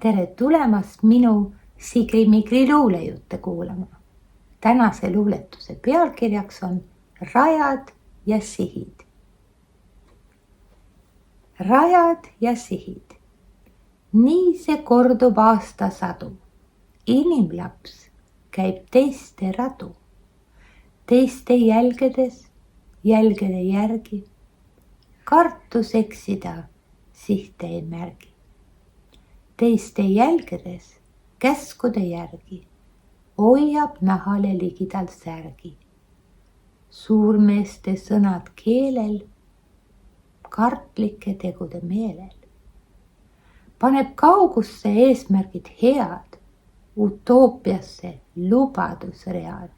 Tere tulemast minu Sigri-Migri luulejutte kuulama. Tänase luuletuse pealkirjaks on Rajad ja sihid. Rajad ja sihid. Nii see kordub aastasadu. Inimlaps käib teiste radu. Teiste jälgede järgi. Kartus eksida sihte ei märgi. Teiste jälgedes käskude järgi hoiab nahale ligidal särgi. Suurmeeste sõnad keelel, kartlike tegude meelel. Paneb kaugusse eesmärgid head, utoopiasse lubadusread.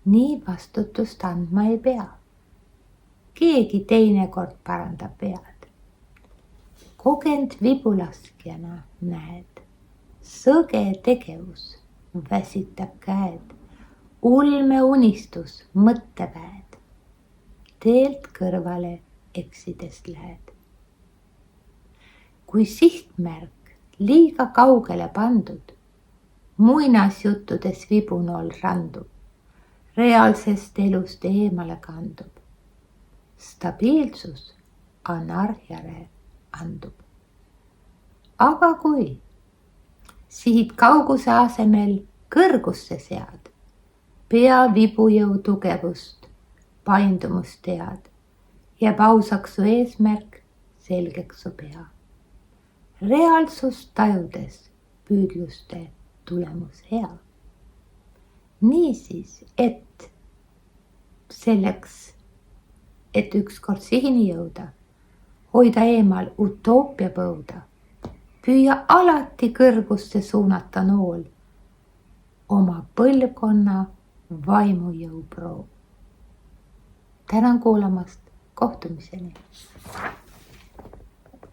Nii vastutust andma ei pea. Keegi teinekord parandab vead. Kogend vibulaskjana näed, sõge tegevus väsitab käed, ulme unistus mõtteväed, teelt kõrvale eksides lähed. Kui sihtmärk liiga kaugele pandud, muinasjuttudes vibunool randub, reaalsest elust eemale kandub, stabiilsus anarhiale andub. Aga kui sihid kauguse asemel kõrgusse sead, pea vibujõu tugevust, paindumust tead, jääb ausaks su eesmärk, selgeks su pea. Reaalsust tajudes püüdluste tulemus hea. Niisiis, et selleks, et ükskord sihini jõuda, hoida eemal utoopia põuda, püüa alati kõrgusse suunata nool, oma põlvkonna vaimujõu proov. Tänan kuulamast, kohtumiseni!